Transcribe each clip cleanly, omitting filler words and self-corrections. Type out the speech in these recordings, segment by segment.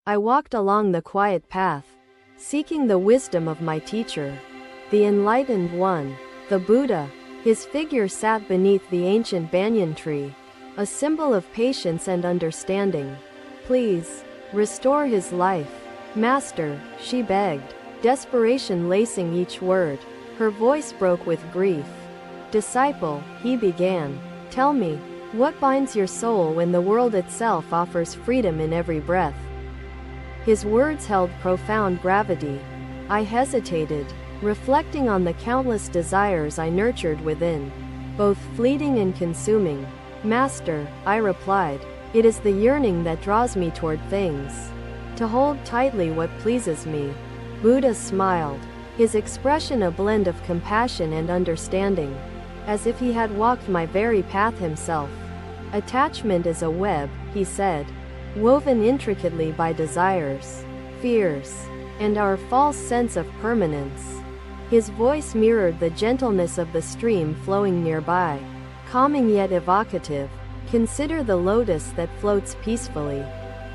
I walked along the quiet path, seeking the wisdom of my teacher, the enlightened one, the Buddha. His figure sat beneath the ancient banyan tree, a symbol of patience and understanding. Please, restore his life. Master, she begged, desperation lacing each word. Her voice broke with grief. Disciple, he began, tell me, what binds your soul when the world itself offers freedom in every breath? His words held profound gravity. I hesitated, reflecting on the countless desires I nurtured within, both fleeting and consuming. Master, I replied, it is the yearning that draws me toward things, to hold tightly what pleases me. Buddha smiled, his expression a blend of compassion and understanding, as if he had walked my very path himself. Attachment is a web, he said, woven intricately by desires, fears, and our false sense of permanence. His voice mirrored the gentleness of the stream flowing nearby, calming yet evocative. Consider the lotus that floats peacefully,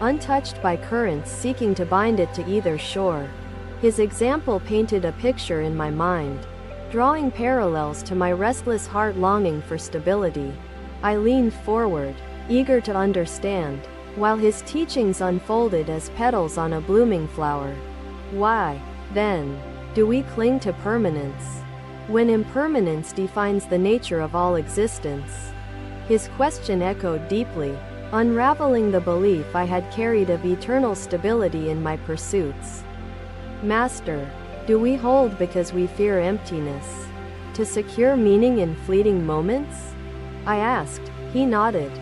untouched by currents seeking to bind it to either shore. His example painted a picture in my mind, drawing parallels to my restless heart longing for stability. I leaned forward, eager to understand, while his teachings unfolded as petals on a blooming flower. Why, then, do we cling to permanence, when impermanence defines the nature of all existence? His question echoed deeply, unraveling the belief I had carried of eternal stability in my pursuits. Master, do we hold because we fear emptiness, to secure meaning in fleeting moments? I asked. He nodded,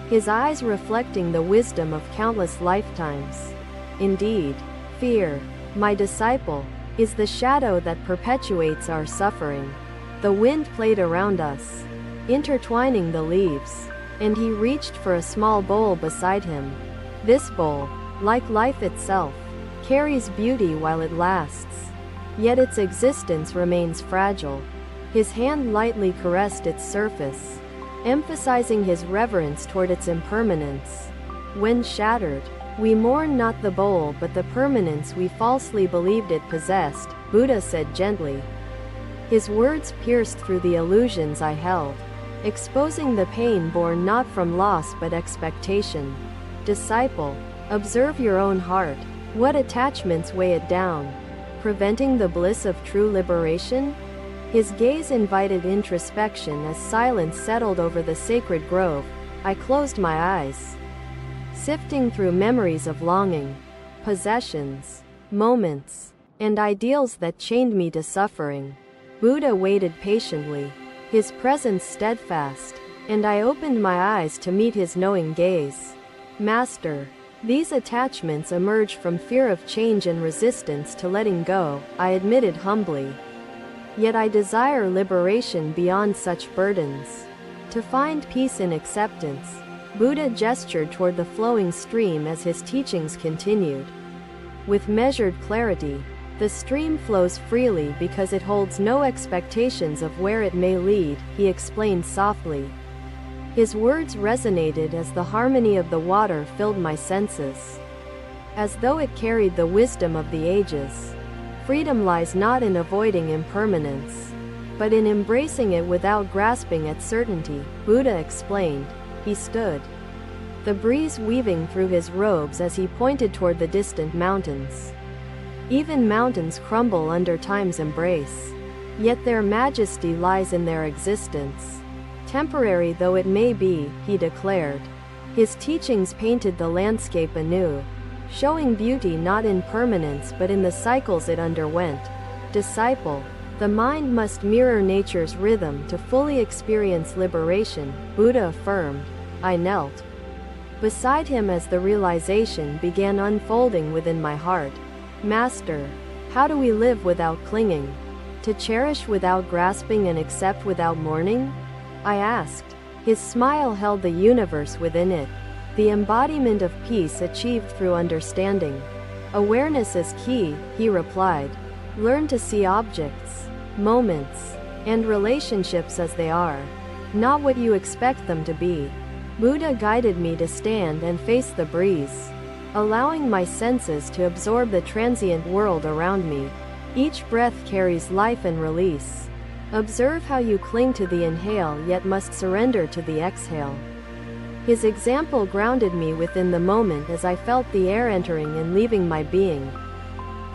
his eyes reflecting the wisdom of countless lifetimes. Indeed, fear, my disciple, is the shadow that perpetuates our suffering. The wind played around us, intertwining the leaves, and he reached for a small bowl beside him. This bowl, like life itself, carries beauty while it lasts, yet its existence remains fragile. His hand lightly caressed its surface, emphasizing his reverence toward its impermanence. When shattered, we mourn not the bowl but the permanence we falsely believed it possessed, Buddha said gently. His words pierced through the illusions I held, exposing the pain born not from loss but expectation. Disciple, observe your own heart. What attachments weigh it down, preventing the bliss of true liberation? His gaze invited introspection as silence settled over the sacred grove. I closed my eyes, sifting through memories of longing, possessions, moments, and ideals that chained me to suffering. Buddha waited patiently, his presence steadfast, and I opened my eyes to meet his knowing gaze. Master, these attachments emerge from fear of change and resistance to letting go, I admitted humbly. Yet I desire liberation beyond such burdens. To find peace in acceptance, Buddha gestured toward the flowing stream as his teachings continued. With measured clarity, the stream flows freely because it holds no expectations of where it may lead, he explained softly. His words resonated as the harmony of the water filled my senses, as though it carried the wisdom of the ages. Freedom lies not in avoiding impermanence, but in embracing it without grasping at certainty, Buddha explained. He stood, the breeze weaving through his robes as he pointed toward the distant mountains. Even mountains crumble under time's embrace, yet their majesty lies in their existence. Temporary though it may be, he declared. His teachings painted the landscape anew, showing beauty not in permanence but in the cycles it underwent. Disciple, the mind must mirror nature's rhythm to fully experience liberation, Buddha affirmed. I knelt beside him as the realization began unfolding within my heart. Master, how do we live without clinging? To cherish without grasping and accept without mourning? I asked. His smile held the universe within it, the embodiment of peace achieved through understanding. Awareness is key, he replied. Learn to see objects, moments, and relationships as they are, not what you expect them to be. Buddha guided me to stand and face the breeze, allowing my senses to absorb the transient world around me. Each breath carries life and release. Observe how you cling to the inhale yet must surrender to the exhale. His example grounded me within the moment as I felt the air entering and leaving my being.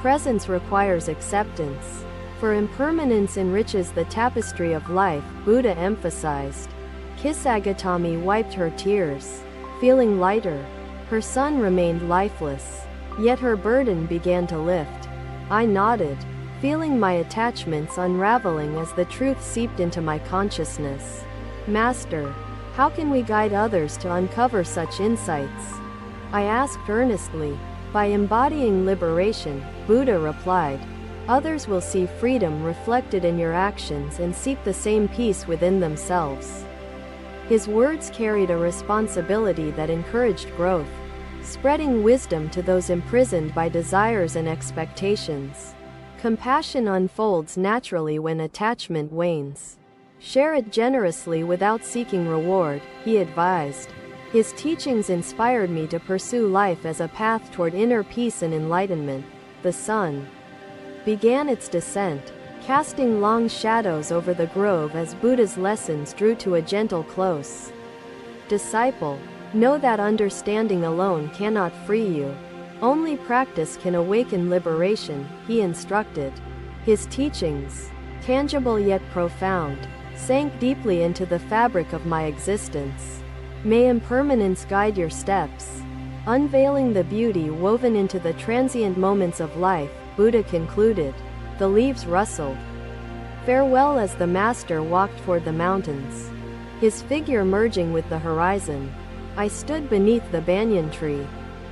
Presence requires acceptance. For impermanence enriches the tapestry of life, Buddha emphasized. Kisagatami wiped her tears, feeling lighter. Her son remained lifeless, yet her burden began to lift. I nodded, feeling my attachments unraveling as the truth seeped into my consciousness. Master, how can we guide others to uncover such insights? I asked earnestly. By embodying liberation, Buddha replied. Others will see freedom reflected in your actions and seek the same peace within themselves. His words carried a responsibility that encouraged growth, spreading wisdom to those imprisoned by desires and expectations. Compassion unfolds naturally when attachment wanes. Share it generously without seeking reward, he advised. His teachings inspired me to pursue life as a path toward inner peace and enlightenment. The sun began its descent, casting long shadows over the grove as Buddha's lessons drew to a gentle close. Disciple, know that understanding alone cannot free you. Only practice can awaken liberation, he instructed. His teachings, tangible yet profound, sank deeply into the fabric of my existence. May impermanence guide your steps. Unveiling the beauty woven into the transient moments of life, Buddha concluded. The leaves rustled. Farewell as the master walked toward the mountains, his figure merging with the horizon. I stood beneath the banyan tree,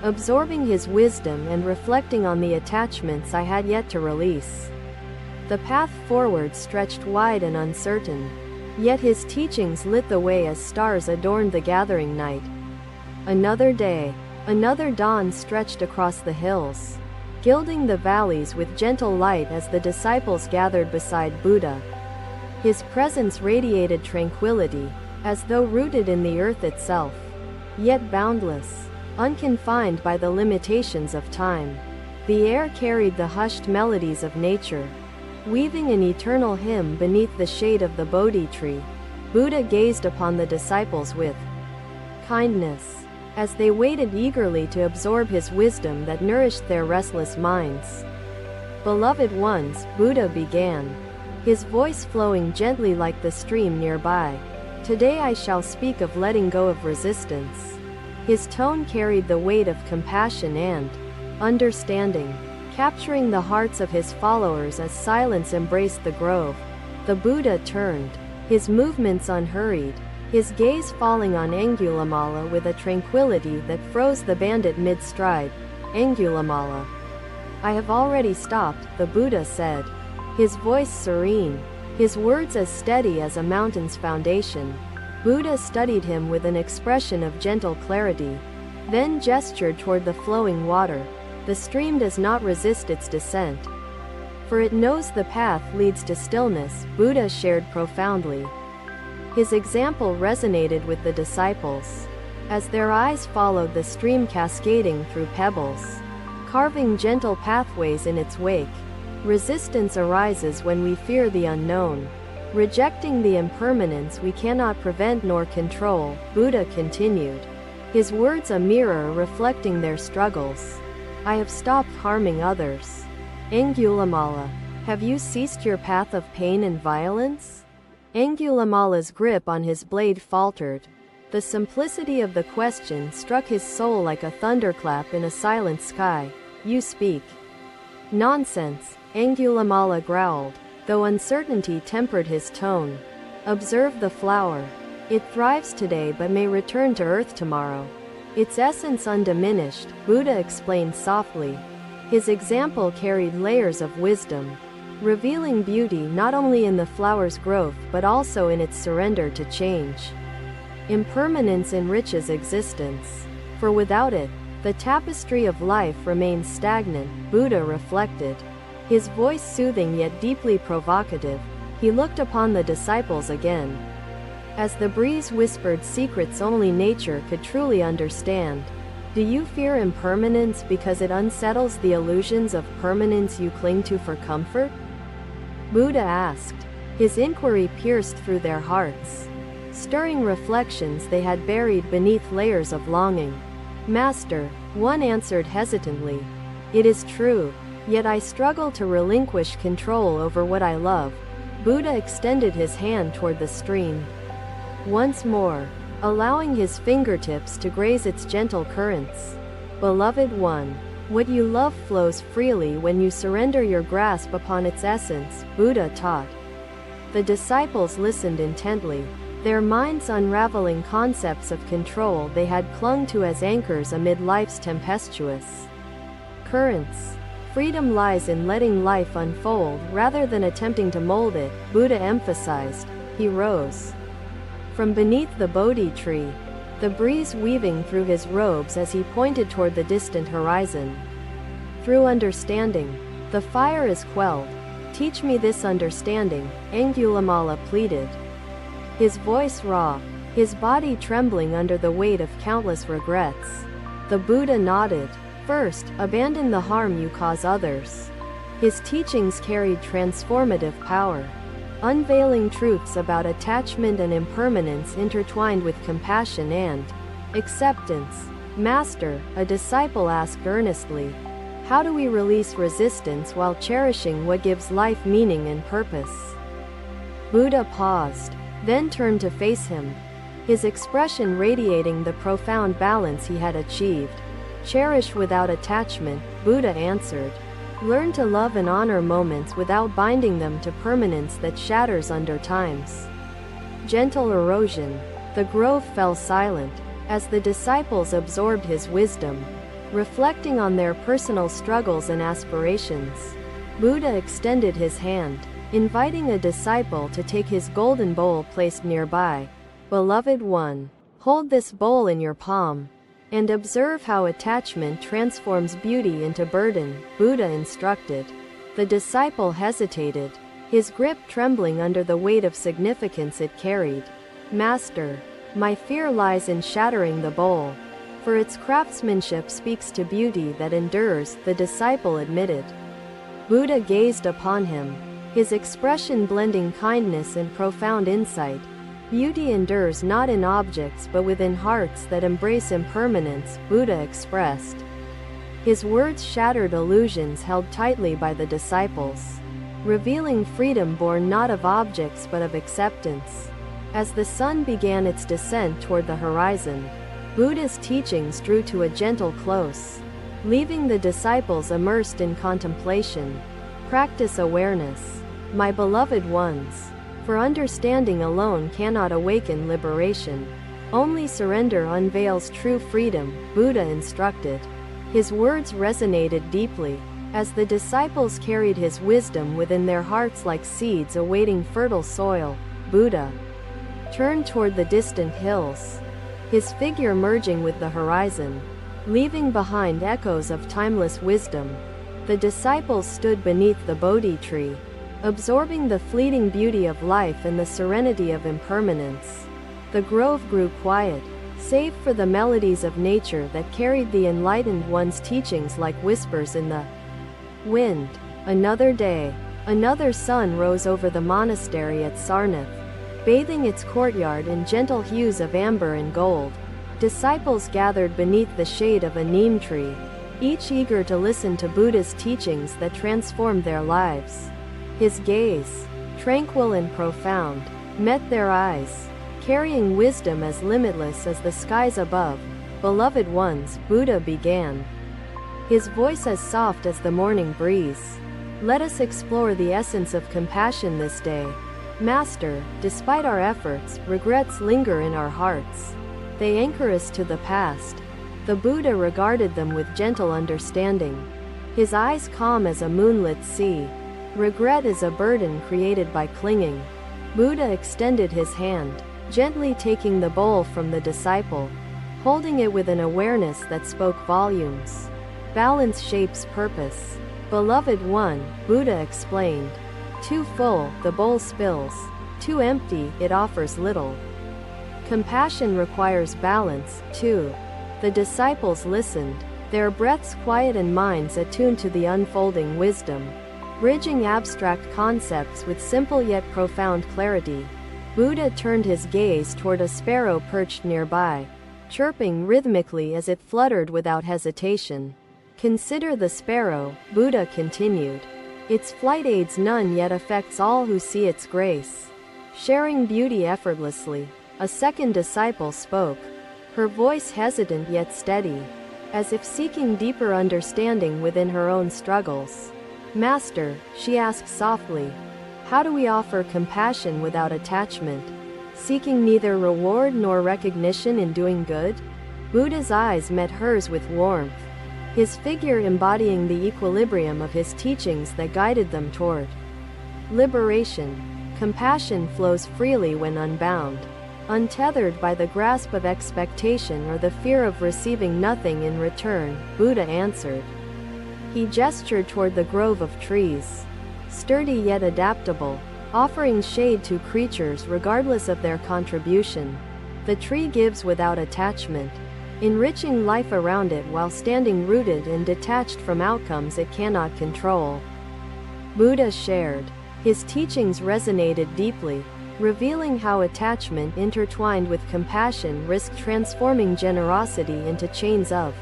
absorbing his wisdom and reflecting on the attachments I had yet to release. The path forward stretched wide and uncertain, yet his teachings lit the way as stars adorned the gathering night. Another day, another dawn stretched across the hills, gilding the valleys with gentle light as the disciples gathered beside Buddha. His presence radiated tranquility, as though rooted in the earth itself, yet boundless, unconfined by the limitations of time. The air carried the hushed melodies of nature, weaving an eternal hymn beneath the shade of the Bodhi tree. Buddha gazed upon the disciples with kindness, as they waited eagerly to absorb his wisdom that nourished their restless minds. Beloved ones, Buddha began, his voice flowing gently like the stream nearby. Today I shall speak of letting go of resistance. His tone carried the weight of compassion and understanding, capturing the hearts of his followers as silence embraced the grove. The Buddha turned, his movements unhurried, his gaze falling on Angulimala with a tranquility that froze the bandit mid-stride. Angulimala, I have already stopped, the Buddha said, his voice serene, his words as steady as a mountain's foundation. Buddha studied him with an expression of gentle clarity, then gestured toward the flowing water. The stream does not resist its descent, for it knows the path leads to stillness, Buddha shared profoundly. His example resonated with the disciples, as their eyes followed the stream cascading through pebbles, carving gentle pathways in its wake. Resistance arises when we fear the unknown, rejecting the impermanence we cannot prevent nor control, Buddha continued, his words a mirror reflecting their struggles. I have stopped harming others. Angulimala, have you ceased your path of pain and violence? Angulimala's grip on his blade faltered. The simplicity of the question struck his soul like a thunderclap in a silent sky. You speak nonsense, Angulimala growled, though uncertainty tempered his tone. Observe the flower. It thrives today but may return to earth tomorrow. Its essence undiminished, Buddha explained softly. His example carried layers of wisdom, revealing beauty not only in the flower's growth but also in its surrender to change. Impermanence enriches existence, for without it, the tapestry of life remains stagnant, Buddha reflected. His voice soothing yet deeply provocative, he looked upon the disciples again. As the breeze whispered secrets only nature could truly understand, Do you fear impermanence because it unsettles the illusions of permanence you cling to for comfort? Buddha asked. His inquiry pierced through their hearts, stirring reflections they had buried beneath layers of longing. Master, one answered hesitantly, it is true, yet I struggle to relinquish control over what I love. Buddha extended his hand toward the stream. Once more, allowing his fingertips to graze its gentle currents. Beloved one, what you love flows freely when you surrender your grasp upon its essence, Buddha taught. The disciples listened intently, their minds unraveling concepts of control they had clung to as anchors amid life's tempestuous currents. Freedom lies in letting life unfold rather than attempting to mold it, Buddha emphasized. He rose from beneath the Bodhi tree, the breeze weaving through his robes as he pointed toward the distant horizon. Through understanding, the fire is quelled. Teach me this understanding, Angulimala pleaded. His voice raw, his body trembling under the weight of countless regrets. The Buddha nodded. First, abandon the harm you cause others. His teachings carried transformative power, unveiling truths about attachment and impermanence intertwined with compassion and acceptance. Master, a disciple asked earnestly, how do we release resistance while cherishing what gives life meaning and purpose? Buddha paused, then turned to face him, his expression radiating the profound balance he had achieved. Cherish without attachment, Buddha answered. Learn to love and honor moments without binding them to permanence that shatters under time's gentle erosion. The grove fell silent, as the disciples absorbed his wisdom, reflecting on their personal struggles and aspirations. Buddha extended his hand, inviting a disciple to take his golden bowl placed nearby. Beloved one, hold this bowl in your palm, and observe how attachment transforms beauty into burden, Buddha instructed. The disciple hesitated, his grip trembling under the weight of significance it carried. Master, my fear lies in shattering the bowl, for its craftsmanship speaks to beauty that endures, the disciple admitted. Buddha gazed upon him, his expression blending kindness and profound insight. Beauty endures not in objects but within hearts that embrace impermanence, Buddha expressed. His words shattered illusions held tightly by the disciples, revealing freedom born not of objects but of acceptance. As the sun began its descent toward the horizon, Buddha's teachings drew to a gentle close, leaving the disciples immersed in contemplation. Practice awareness, my beloved ones. For understanding alone cannot awaken liberation. Only surrender unveils true freedom, Buddha instructed. His words resonated deeply, as the disciples carried his wisdom within their hearts like seeds awaiting fertile soil. Buddha turned toward the distant hills, his figure merging with the horizon, leaving behind echoes of timeless wisdom. The disciples stood beneath the Bodhi tree, absorbing the fleeting beauty of life and the serenity of impermanence. The grove grew quiet, save for the melodies of nature that carried the enlightened one's teachings like whispers in the wind. Another day, another sun rose over the monastery at Sarnath, bathing its courtyard in gentle hues of amber and gold. Disciples gathered beneath the shade of a neem tree, each eager to listen to Buddha's teachings that transformed their lives. His gaze, tranquil and profound, met their eyes, carrying wisdom as limitless as the skies above. Beloved ones, Buddha began, his voice as soft as the morning breeze. Let us explore the essence of compassion this day. Master, despite our efforts, regrets linger in our hearts. They anchor us to the past. The Buddha regarded them with gentle understanding, his eyes calm as a moonlit sea. Regret is a burden created by clinging. Buddha extended his hand, gently taking the bowl from the disciple, holding it with an awareness that spoke volumes. Balance shapes purpose. Beloved one, Buddha explained. Too full, the bowl spills. Too empty, it offers little. Compassion requires balance, too. The disciples listened, their breaths quiet and minds attuned to the unfolding wisdom. Bridging abstract concepts with simple yet profound clarity, Buddha turned his gaze toward a sparrow perched nearby, chirping rhythmically as it fluttered without hesitation. Consider the sparrow, Buddha continued. Its flight aids none yet affects all who see its grace. Sharing beauty effortlessly, a second disciple spoke, her voice hesitant yet steady, as if seeking deeper understanding within her own struggles. Master, she asked softly, how do we offer compassion without attachment, seeking neither reward nor recognition in doing good? Buddha's eyes met hers with warmth, his figure embodying the equilibrium of his teachings that guided them toward liberation. Compassion flows freely when unbound, untethered by the grasp of expectation or the fear of receiving nothing in return, Buddha answered. He gestured toward the grove of trees, sturdy yet adaptable, offering shade to creatures regardless of their contribution. The tree gives without attachment, enriching life around it while standing rooted and detached from outcomes it cannot control. Buddha shared. His teachings resonated deeply, revealing how attachment intertwined with compassion risked transforming generosity into chains of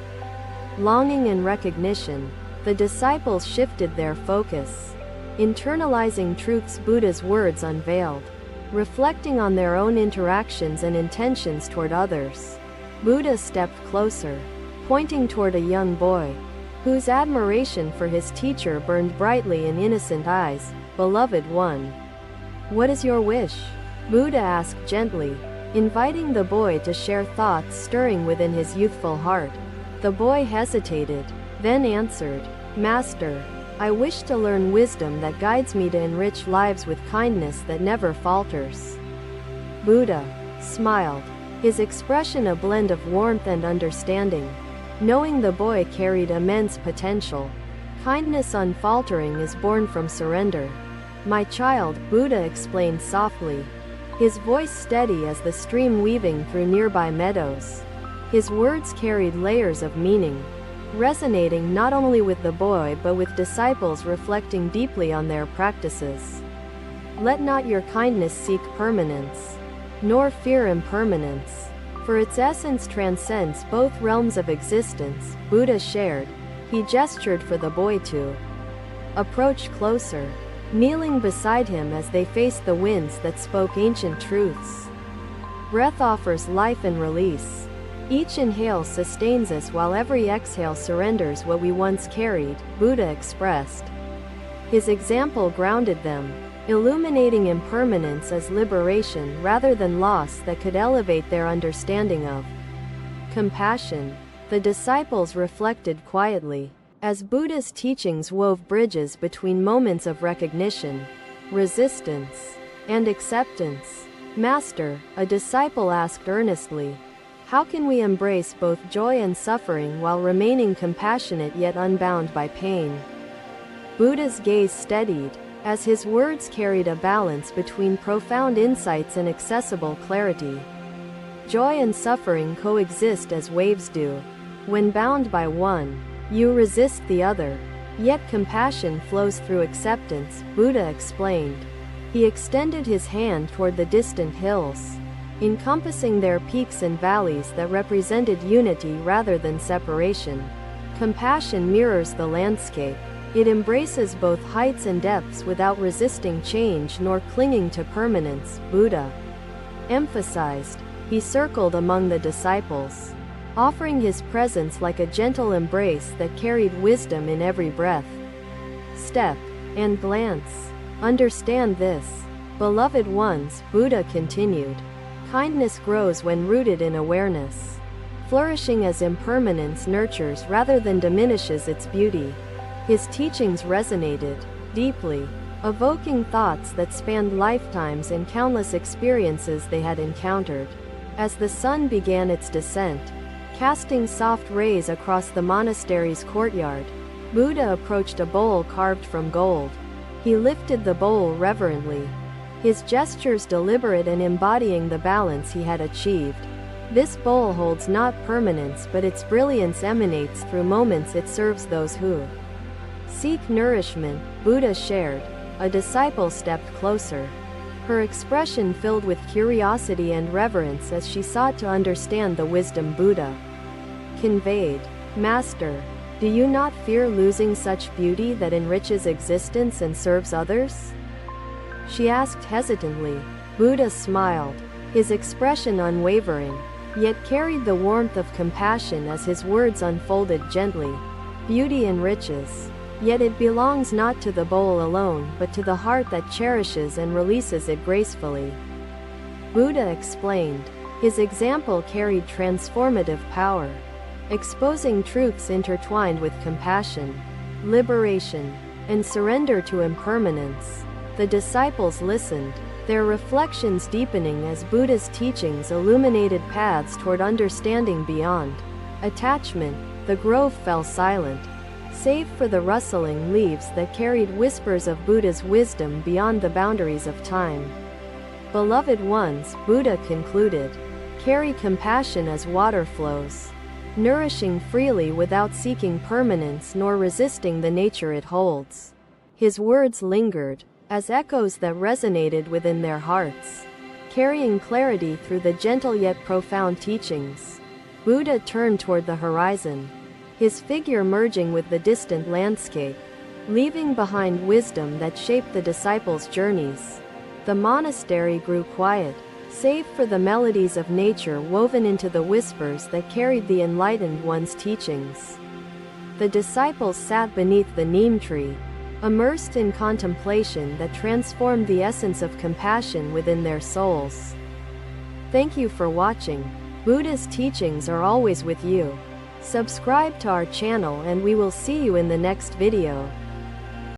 longing and recognition. The disciples shifted their focus, internalizing truths Buddha's words unveiled, reflecting on their own interactions and intentions toward others. Buddha stepped closer, pointing toward a young boy, whose admiration for his teacher burned brightly in innocent eyes. Beloved one, what is your wish? Buddha asked gently, inviting the boy to share thoughts stirring within his youthful heart. The boy hesitated, then answered, Master, I wish to learn wisdom that guides me to enrich lives with kindness that never falters. Buddha smiled, his expression a blend of warmth and understanding. Knowing the boy carried immense potential, kindness unfaltering is born from surrender. My child, Buddha explained softly, his voice steady as the stream weaving through nearby meadows. His words carried layers of meaning, resonating not only with the boy but with disciples reflecting deeply on their practices. Let not your kindness seek permanence, nor fear impermanence, for its essence transcends both realms of existence, Buddha shared. He gestured for the boy to approach closer, kneeling beside him as they faced the winds that spoke ancient truths. Breath offers life and release. Each inhale sustains us while every exhale surrenders what we once carried, Buddha expressed. His example grounded them, illuminating impermanence as liberation rather than loss that could elevate their understanding of compassion. The disciples reflected quietly, as Buddha's teachings wove bridges between moments of recognition, resistance, and acceptance. Master, a disciple asked earnestly, how can we embrace both joy and suffering while remaining compassionate yet unbound by pain? Buddha's gaze steadied, as his words carried a balance between profound insights and accessible clarity. Joy and suffering coexist as waves do. When bound by one, you resist the other. Yet compassion flows through acceptance, Buddha explained. He extended his hand toward the distant hills, encompassing their peaks and valleys that represented unity rather than separation. Compassion mirrors the landscape. It embraces both heights and depths without resisting change nor clinging to permanence, Buddha emphasized. He circled among the disciples, offering his presence like a gentle embrace that carried wisdom in every breath, step, and glance. Understand this, beloved ones, Buddha continued. Kindness grows when rooted in awareness, flourishing as impermanence nurtures rather than diminishes its beauty. His teachings resonated deeply, evoking thoughts that spanned lifetimes and countless experiences they had encountered. As the sun began its descent, casting soft rays across the monastery's courtyard, Buddha approached a bowl carved from gold. He lifted the bowl reverently, his gestures deliberate and embodying the balance he had achieved. This bowl holds not permanence, but its brilliance emanates through moments it serves those who seek nourishment, Buddha shared. A disciple stepped closer, her expression filled with curiosity and reverence as she sought to understand the wisdom Buddha conveyed. Master, do you not fear losing such beauty that enriches existence and serves others? She asked hesitantly. Buddha smiled, his expression unwavering, yet carried the warmth of compassion as his words unfolded gently. Beauty enriches, yet it belongs not to the bowl alone but to the heart that cherishes and releases it gracefully. Buddha explained. His example carried transformative power, exposing truths intertwined with compassion, liberation, and surrender to impermanence. The disciples listened, their reflections deepening as Buddha's teachings illuminated paths toward understanding beyond attachment. The grove fell silent, save for the rustling leaves that carried whispers of Buddha's wisdom beyond the boundaries of time. Beloved ones, Buddha concluded, carry compassion as water flows, nourishing freely without seeking permanence nor resisting the nature it holds. His words lingered as echoes that resonated within their hearts, carrying clarity through the gentle yet profound teachings. Buddha turned toward the horizon, his figure merging with the distant landscape, leaving behind wisdom that shaped the disciples' journeys. The monastery grew quiet, save for the melodies of nature woven into the whispers that carried the enlightened one's teachings. The disciples sat beneath the neem tree, immersed in contemplation that transformed the essence of compassion within their souls. Thank you for watching. Buddha's teachings are always with you. Subscribe to our channel and we will see you in the next video.